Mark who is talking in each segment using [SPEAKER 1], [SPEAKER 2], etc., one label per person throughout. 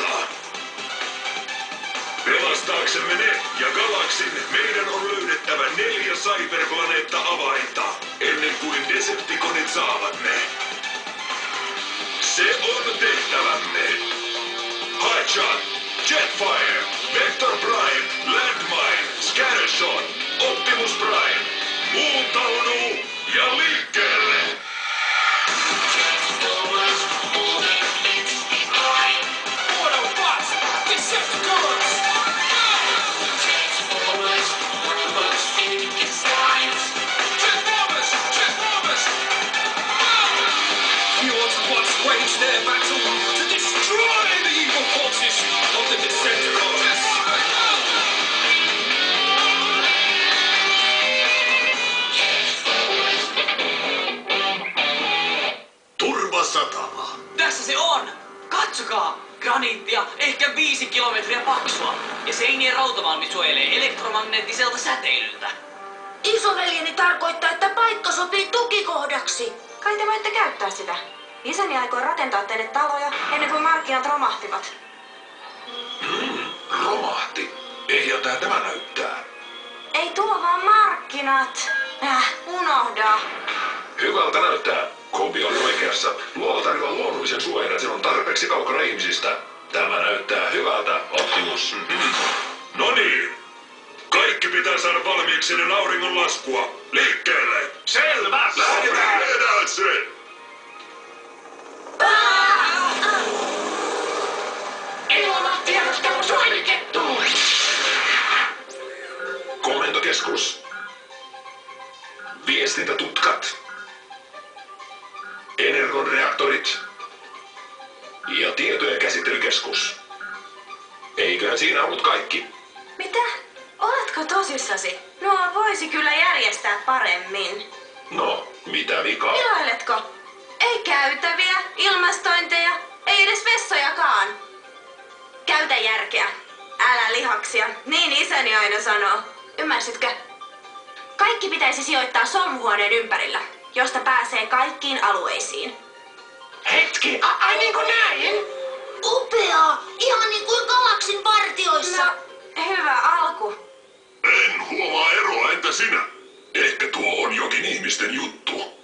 [SPEAKER 1] vuorossa. Pelastaaksemme ne ja galaksin meidän on löydettävä 4 Cyberplaneetta-avainta ennen kuin Decepticonit saavat ne. Se on tehtävämme. Hotshot, Jetfire, Vector Prime, Landmine, Scattershot, Optimus Prime. Muuntaudu ja liikkeelle!
[SPEAKER 2] Their battle to destroy the evil forces of the Decepticons.
[SPEAKER 1] Turvasatama.
[SPEAKER 3] Tässä se on! Katsokaa! Graniittia, ehkä 5 kilometriä paksua. Ja seinien rautamalmi suojelee elektromagneettiselta säteilyltä.
[SPEAKER 4] Isoveljeni tarkoittaa, että paikka sopii tukikohdaksi.
[SPEAKER 5] Kai te voitte käyttää sitä. Isäni aikoi rakentaa teille taloja ennen kuin markkinat romahtivat.
[SPEAKER 1] Romahti. Ehjältään tämä näyttää.
[SPEAKER 5] Ei tuo vaan markkinat. Unohda.
[SPEAKER 1] Hyvältä näyttää. Kombi on oikeassa. Luola tarjoaa luonnollisen suojan, se on tarpeeksi kaukana ihmisistä. Tämä näyttää hyvältä, Optimus. No niin. Kaikki pitää saada valmiiksi ennen auringon laskua. Liikkeelle!
[SPEAKER 2] Selvä!
[SPEAKER 1] Lähdetään se!
[SPEAKER 2] Ilmatiedostelu suoritettu!
[SPEAKER 1] Komentokeskus. Viestintätutkat. Energon reaktorit. Ja tietojen käsittelykeskus. Eiköhän siinä ollut kaikki.
[SPEAKER 5] Mitä? Oletko tosissasi? No, voisi kyllä järjestää paremmin.
[SPEAKER 1] No, mitä vikaa?
[SPEAKER 5] Iloiletko? Ei käytäviä, ilmastointeja, ei edes vessojakaan. Käytä järkeä. Älä lihaksia. Niin isäni aina sanoo. Ymmärsitkö? Kaikki pitäisi sijoittaa solmuhuoneen ympärillä, josta pääsee kaikkiin alueisiin.
[SPEAKER 2] Hetki, ai niin kuin näin?
[SPEAKER 4] Upeaa! Ihan niin kuin galaksin partioissa.
[SPEAKER 5] No, hyvä alku.
[SPEAKER 1] En huomaa eroa, entä sinä? Ehkä tuo on jokin ihmisten juttu.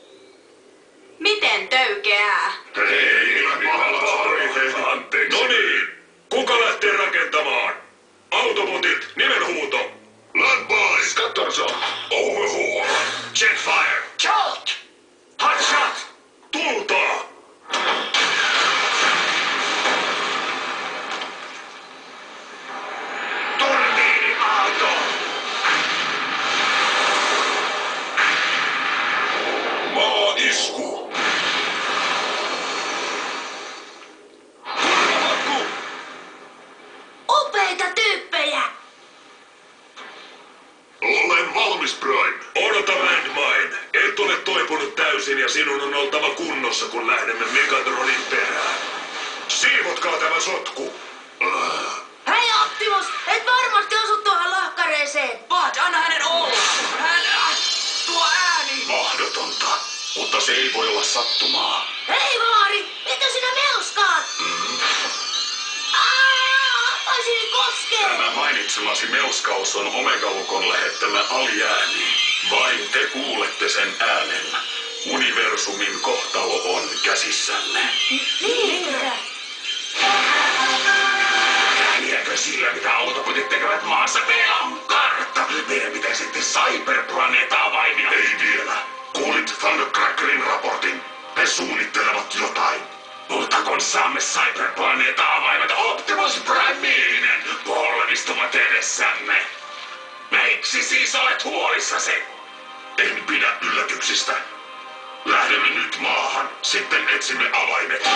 [SPEAKER 5] Miten töykeää?
[SPEAKER 1] Hei, anteeksi. No niin, kuka lähtee rakentamaan? Autobotit, nimenhuuto. Landmine, Scattershot, Overhaul, Jetfire,
[SPEAKER 2] Jolt! Hotshot!
[SPEAKER 1] tultaa.
[SPEAKER 2] Turbiini-aalto!
[SPEAKER 1] Maaisku. Turvahakku.
[SPEAKER 4] Upeita tyyppejä!
[SPEAKER 1] Olen valmis, Prime. Odota, Landmine. Et ole toipunut täysin ja sinun on oltava kunnossa, kun lähdemme Megatronin perään. Siivotkaa tämä sotku.
[SPEAKER 4] Hei Optimus, et varmasti osu tuohon lohkareeseen.
[SPEAKER 3] Vaat, anna hänen olla! Tuo ääni!
[SPEAKER 1] Mahdotonta, mutta se ei voi olla sattumaa.
[SPEAKER 4] Hei Vaari, mitä sinä melskaat? Taisini koskee!
[SPEAKER 1] Tämä mainitsemasi melskaus on Omegalukon lähettämä aliääni. Vain te kuulette sen äänen. Universumin kohtalo on käsissänne.
[SPEAKER 4] Niinkö?
[SPEAKER 1] Ääniäkö sillä, mitä autobotit tekevät maassa? Meillä on kartta. Meidän pitäisi sitten Cyberplaneetta-avaimia. Ei vielä. Kuulit Thundercrackerin raportin. He suunnittelevat jotain. Mutta kun saamme Cyberplaneetta-avaimet Optimus Primeinen polvistuvat edessämme. Miksi siis olet huolissasi? En pidä yllätyksistä. Lähdemme nyt maahan, sitten etsimme avaimet.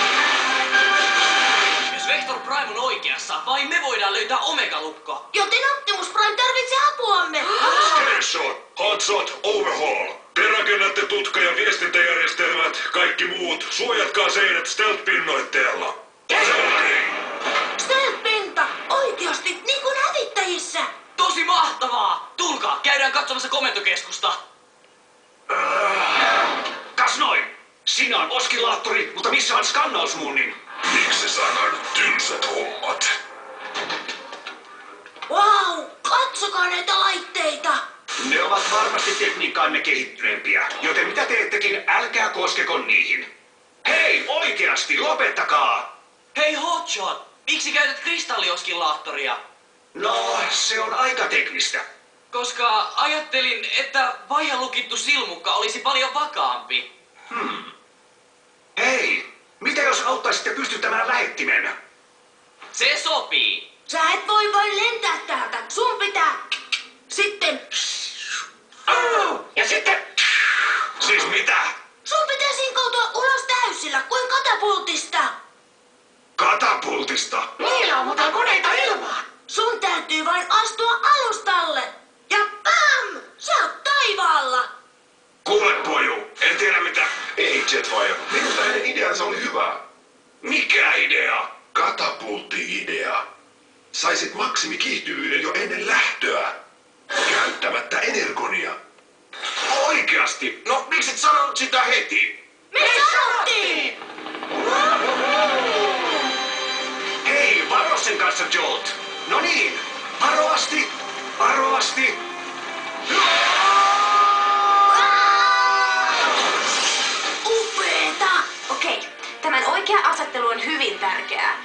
[SPEAKER 3] Jos Vector Prime on oikeassa, vain me voidaan löytää Omega-lukko.
[SPEAKER 4] Joten Optimus Prime tarvitsee apuamme.
[SPEAKER 1] Scattershot, Hotshot, Overhaul. Te rakennatte tutka- ja viestintäjärjestelmät, kaikki muut. Suojatkaa seinät stealth-pinnoitteella.
[SPEAKER 4] Stealth-pinta, oikeasti, niin kuin hävittäjissä.
[SPEAKER 3] Tosi mahtavaa! Tulkaa, käydään katsomassa komentokeskusta.
[SPEAKER 2] Kas noin! Siinä on oskillaattori, mutta missä on skannausmuunnin?
[SPEAKER 1] Miksi sanan tylsät hommat?
[SPEAKER 4] Wow, katsokaa näitä laitteita.
[SPEAKER 1] Ne ovat varmasti tekniikkaamme kehittyneempiä, joten mitä teettekin, älkää koskeko niihin. Hei, oikeasti, lopettakaa!
[SPEAKER 3] Hei Hotshot, miksi käytät kristallioskillaattoria?
[SPEAKER 1] No, se on aika teknistä.
[SPEAKER 3] Koska ajattelin, että vaihalukittu silmukka olisi paljon vakaampi.
[SPEAKER 1] Hei, mitä jos auttaisitte pystyttämään lähettimen?
[SPEAKER 3] Se sopii.
[SPEAKER 4] Sä et voi vain lentää täältä. Sun pitää sitten...
[SPEAKER 1] Ja sitten... Siis mitä?
[SPEAKER 4] Sun pitää sinkoutua ulos täysillä kuin katapultista.
[SPEAKER 1] Katapultista?
[SPEAKER 4] Niillä ammutaan koneita ilmaan. Sun täytyy vain astua alustalle. Ja pam! Sä oot taivaalla.
[SPEAKER 1] Kuule poju, en tiedä mitä. Ei Jetfire, minusta hänen ideansa oli hyvä. Mikä idea? Katapultti-idea. Saisit maksimikiihtyvyyden jo ennen lähtöä. Käyttämättä energonia. Oikeasti? No miksi et sanonut sitä heti?
[SPEAKER 4] Me sanottiin!
[SPEAKER 1] Hei, varo sen kanssa, Jolt. No niin, varovasti, varovasti.
[SPEAKER 4] Upeeta!
[SPEAKER 5] Okei, tämän oikea asettelu on hyvin tärkeää.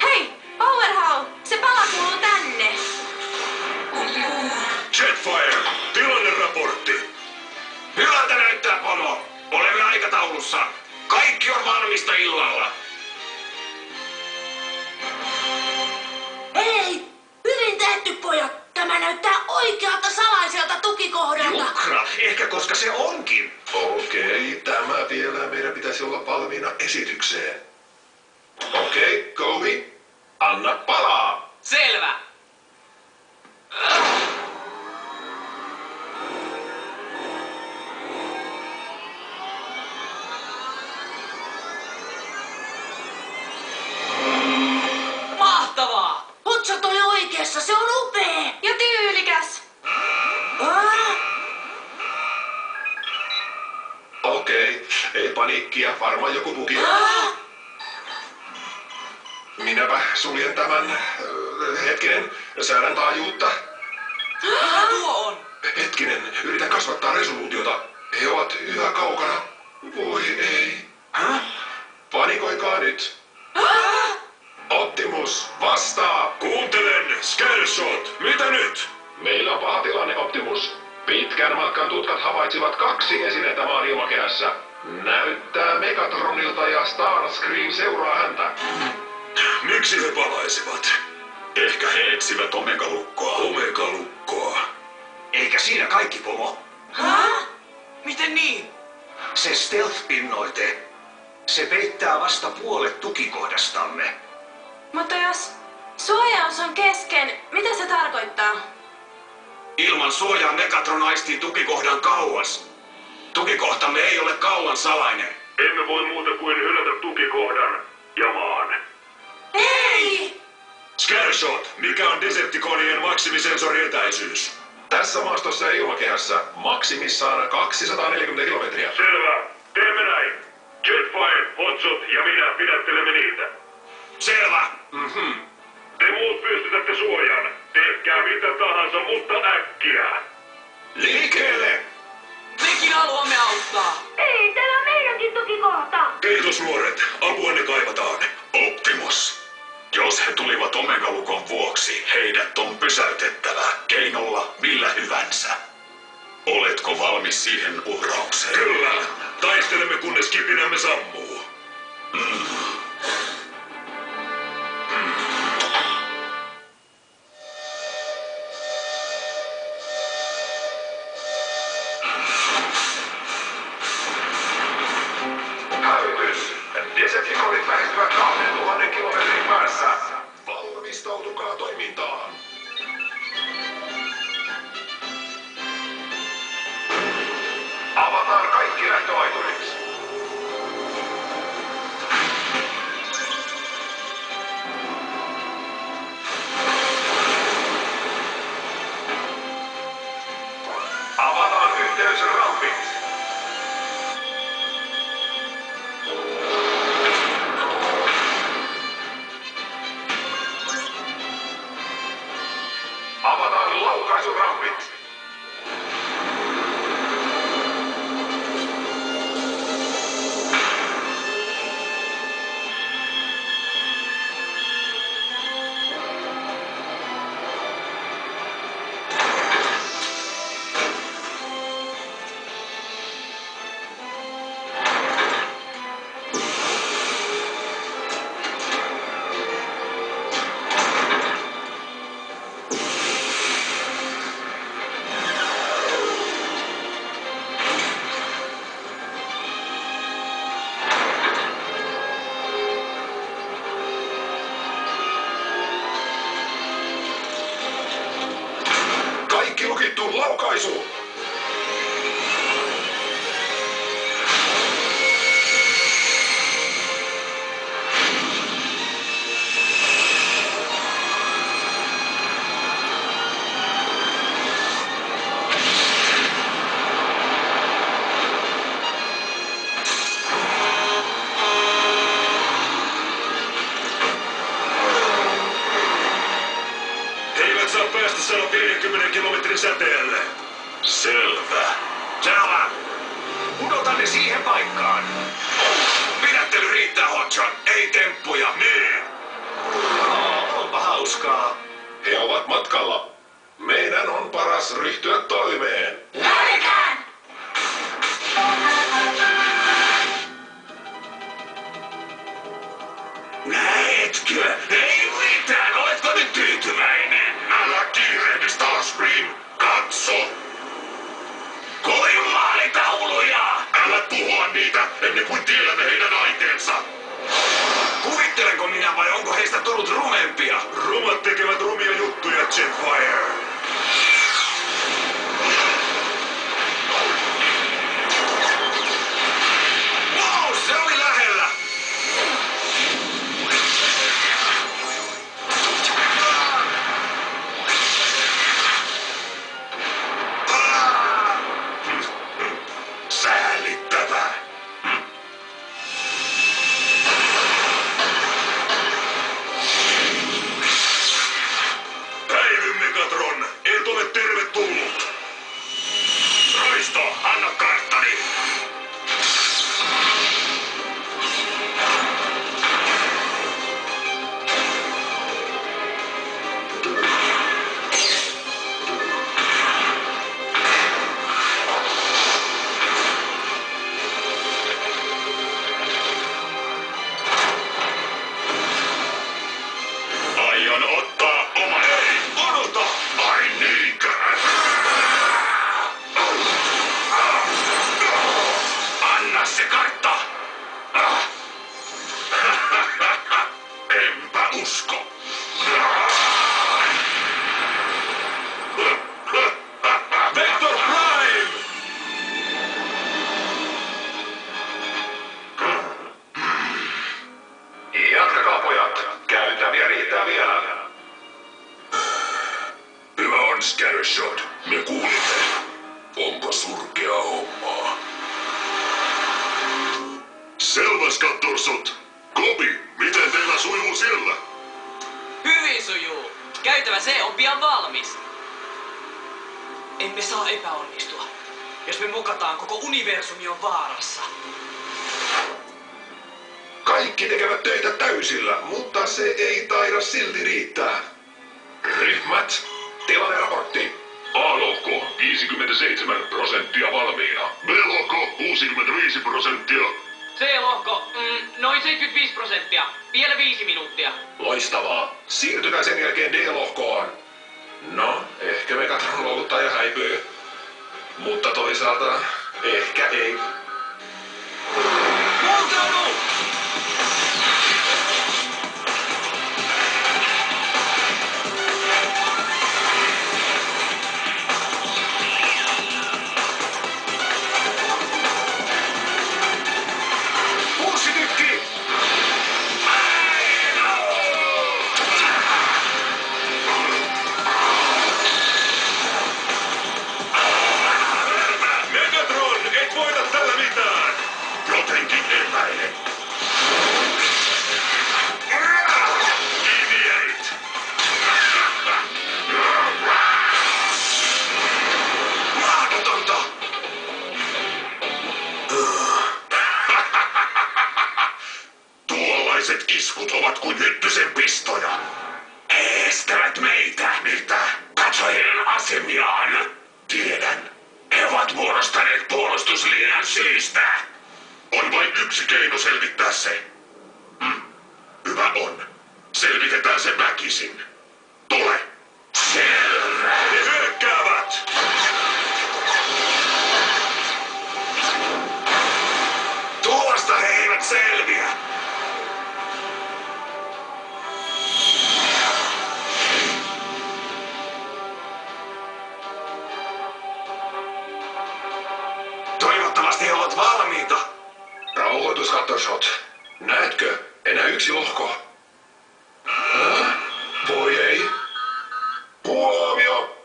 [SPEAKER 5] Hei, Powerhow, se pala kuuluu tänne.
[SPEAKER 1] Jetfire, tilanneraportti. Hyvältä näyttää, Pomo. Olemme aikataulussa. Kaikki on valmista illalla.
[SPEAKER 4] Hei! Hyvin tehty, pojat! Tämä näyttää oikealta salaiselta tukikohdalta.
[SPEAKER 1] Jukra, ehkä koska se onkin. Okei, tämä vielä. Meidän pitäisi olla valmiina esitykseen. Okei, Komi, anna palaa.
[SPEAKER 3] Selvä. Mahtavaa!
[SPEAKER 4] Hotshot oli oikeassa, se on upea!
[SPEAKER 5] Ja tyylikäs.
[SPEAKER 1] Okei, ei paniikkia, varmaan joku bugi. Minäpä suljen tämän, hetkinen, säädän taajuutta.
[SPEAKER 3] Mitä tuo on?
[SPEAKER 1] Hetkinen, yritän kasvattaa resoluutiota. He ovat yhä kaukana. Voi ei. Panikoikaa nyt. Optimus, vastaa! Kuuntelen, Scattershot, mitä nyt? Meillä on paha tilanne, Optimus. Pitkän matkan tutkat havaitsivat 2 esinettä maan ilmakehässä. Näyttää Megatronilta ja Starscream seuraa häntä. Miksi he palaisivat? Ehkä he etsivät Omega-lukkoa. Omega-lukkoa. Eikä siinä kaikki, Pomo.
[SPEAKER 3] Miten niin?
[SPEAKER 1] Se stealth-pinnoite. Se peittää vasta puolet tukikohdastamme.
[SPEAKER 5] Mutta jos suojaus on kesken, mitä se tarkoittaa?
[SPEAKER 1] Ilman suojaa Megatron aistii tukikohdan kauas. Tukikohtamme ei ole kauan salainen. Emme voi muuta kuin hylätä tukikohdan ja maan.
[SPEAKER 5] Ei!
[SPEAKER 1] Scattershot, mikä on Decepticonien maksimisensori-etäisyys? Tässä maastossa ja ilmakehässä maksimissaan 240 kilometriä. Selvä. Teemme näin. Jetfire, Hotshot ja minä pidättelemme niitä. Selvä. Te muut pystytätte suojan. Tehkää mitä tahansa, mutta äkkiä. Liikkeelle!
[SPEAKER 3] Mekin haluamme auttaa.
[SPEAKER 4] Ei, täällä on meidänkin tukikohta.
[SPEAKER 1] Kiitos nuoret, apuanne kaivataan. Optimus. Jos he tulivat Omega-lukon vuoksi, heidät on pysäytettävä keinolla millä hyvänsä. Oletko valmis siihen uhraukseen? Kyllä. Taistelemme kunnes kipinämme sammuu. Hälytys! Decepticonit lähestyvät 2000 kilometrin päässä. Valmistautukaa toimintaan. Avataan kaikki lähtölaiturit. Avataan yhteysrampit. Varmasti 150 kilometrin säteelle. Selvä.
[SPEAKER 2] Selvä. Pudota ne siihen paikkaan. Pidättely riittää, Hotshot. Ei temppuja.
[SPEAKER 1] Niin.
[SPEAKER 2] Onpa hauskaa.
[SPEAKER 1] He ovat matkalla. Meidän on paras ryhtyä toimeen.
[SPEAKER 4] Lähdetään!
[SPEAKER 2] Näetkö? Ei mitään. Oletko nyt tyytyväinen?
[SPEAKER 1] Älä kiirehdi, Starscream. Katso.
[SPEAKER 2] Koin maalitauluja.
[SPEAKER 1] Älä tuhoa niitä ennen kuin tiedämme heidän aikeensa.
[SPEAKER 2] Kuvittelenko minä vai onko heistä tullut rumempia?
[SPEAKER 1] Rumat tekevät rumia juttuja, Jetfire.
[SPEAKER 2] Wow, se oli lähellä.
[SPEAKER 1] Säälittävää. Päivy, Megatron. Et ole tervetullut. Roisto, anna karttani. Aion ottaa oman. Ei, odota! Ai niinkö?
[SPEAKER 2] Anna se kartta.
[SPEAKER 1] Enpä usko.
[SPEAKER 2] Vector Prime!
[SPEAKER 1] Jatkakaa, pojat. Käytäviä riittää vielä. Hyvä on, Scattershot. Me kuulimme. Onpa surkea hommaa. Selvä, Scattersot. Kobi, miten teillä sujuu siellä?
[SPEAKER 3] Hyvin sujuu. Käytävä C on pian valmis. Emme saa epäonnistua. Jos me mokataan, koko universumi on vaarassa.
[SPEAKER 1] Kaikki tekevät töitä täysillä, mutta se ei taida silti riittää. Ryhmät, tilanneraportti. A-lohko 57% valmiina. B-lohko 65%.
[SPEAKER 3] C-lohko, noin 75%. Vielä 5 minuuttia.
[SPEAKER 1] Loistavaa. Siirtykää sen jälkeen D-lohkoon. No, ehkä Megatron luovuttaa ja häipyy. Mutta toisaalta, ehkä ei.
[SPEAKER 2] Muuntaudu! Pussitykki!
[SPEAKER 1] Megatron, et voita tällä mitään! Jotenkin epäilen. Deviate!
[SPEAKER 2] Mahdotonta!
[SPEAKER 1] Tuollaiset iskut ovat kuin hyttysen pistoja.
[SPEAKER 2] Estävät meitä.
[SPEAKER 1] Mitä?
[SPEAKER 2] Katso heidän asemiaan.
[SPEAKER 1] Tiedän.
[SPEAKER 2] He ovat muodostaneet puolustuslinjan syistä.
[SPEAKER 1] On vain yksi keino selvittää se. Hyvä on. Selvitetään se väkisin. Tule!
[SPEAKER 2] Selvä.
[SPEAKER 1] Ne hyökkäävät!
[SPEAKER 2] Tuosta he eivät selviä. Toivottavasti he ovat valmiita.
[SPEAKER 1] Rauhoitus, Scattershot. Näetkö? Enää yksi lohko. Voi ei. Huomio!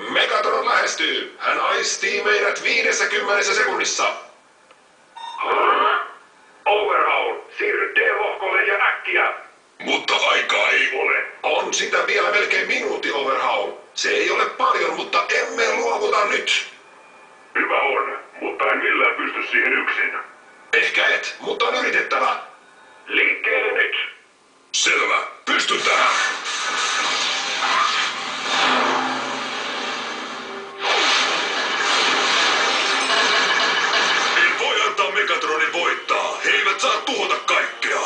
[SPEAKER 1] Megatron lähestyy. Hän aistii meidät 50 sekunnissa. Overhaul, siirry D-lohkolle ja äkkiä. Mutta aikaa ei ole. On sitä vielä melkein minuutti, Overhaul. Se pienet, mutta on yritettävä. Liikkeelle nyt. Selvä. Pystyn tähän. En voi antaa Megatronin voittaa. He eivät saa tuhota kaikkea.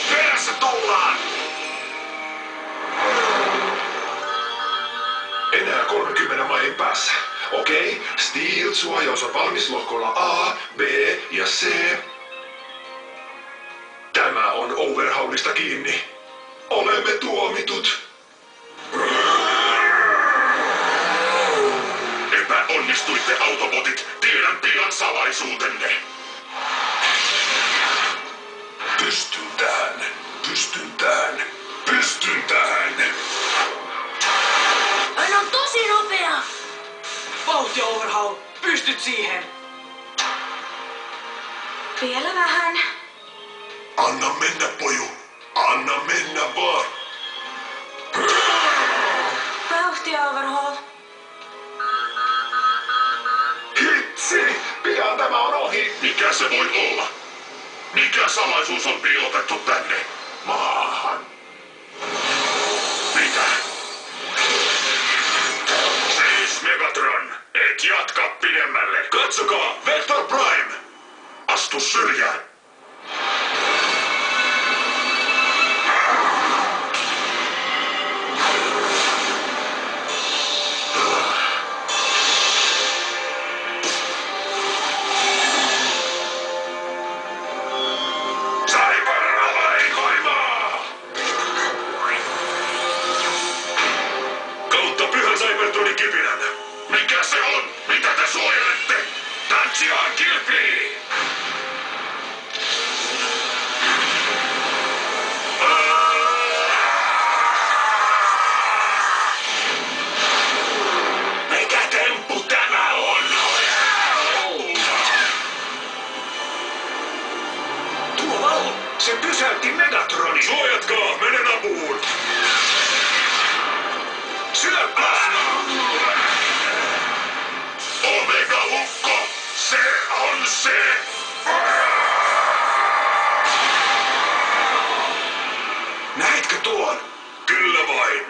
[SPEAKER 1] Perässä tullaan! Enää 30 mailin päässä. Okei, Steel suojaus on valmis lohkolla A, B ja C. Tämä on Overhaulista kiinni. Olemme tuomitut. Epäonnistuitte, autobotit. Tiedän pian salaisuutenne. Pystyn tähän. Pystyn tähän. Pystyn tähän.
[SPEAKER 4] Hän on tosi nopea.
[SPEAKER 3] Vauhtia, Overhaul! Pystyt siihen!
[SPEAKER 5] Vielä vähän.
[SPEAKER 1] Anna mennä, poju. Anna mennä vaan.
[SPEAKER 5] Vauhtia, Overhaul.
[SPEAKER 1] Hitsi! Pian tämä on ohi. Mikä se voi olla? Mikä salaisuus on piilotettu tänne maahan? Mitä? Siis Megatron, et jatka pidemmälle. Katsokaa, Vector Prime! Astu syrjään. Cybertronin kipinän. Mikä se on? Mitä te suojelette? Tantsiaan kilpii! Mikä temppu tämä on? Tuo valu, se pysäytti Megatronin. Suojatkaa, menen apuun. Syöppää! Omega-ukko! Se on se! Näitkö tuon? Kyllä vain.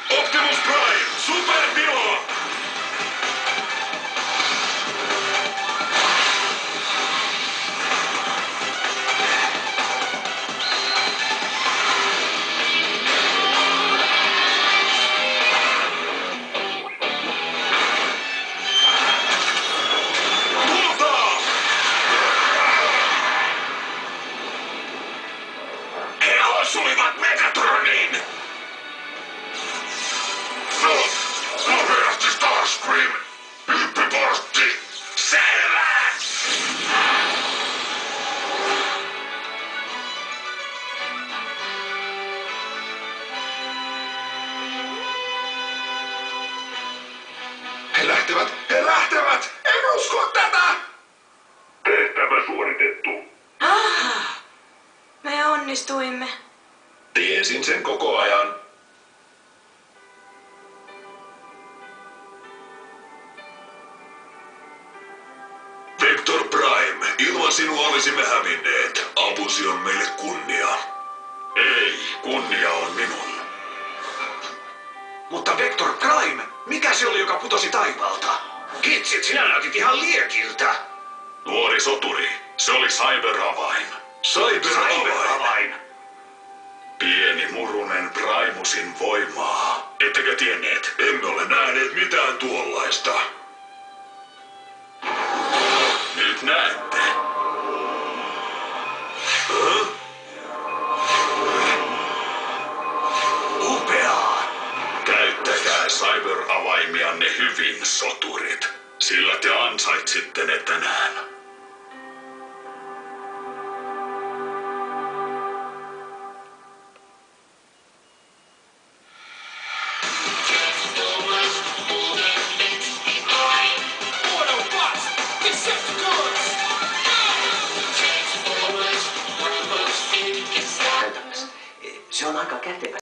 [SPEAKER 1] Optimus Prime! Supertila! Osuivat Megatroniin! No, nopeasti Starscream! Hyppyportti! Selvä! He lähtevät! He lähtevät! En usko tätä! Tehtävä suoritettu.
[SPEAKER 5] Me onnistuimme.
[SPEAKER 1] Tiesin sen koko ajan. Vector Prime, ilman sinua olisimme hävinneet. Apusi on meille kunnia. Ei, kunnia on minun. Mutta Vector Prime, mikä se oli, joka putosi taivaalta? Kitsit, sinä näytit ihan liekiltä. Nuori soturi, se oli Cyber-avain. Cyber-avain. Pieni murunen Primusin voimaa. Ettekö tienneet? Emme ole nähneet mitään tuollaista. Nyt näette. Upeaa! Käyttäkää cyber-avaimianne hyvin, soturit. Sillä te ansaitsitte ne tänään.
[SPEAKER 3] Se on aika kätevä.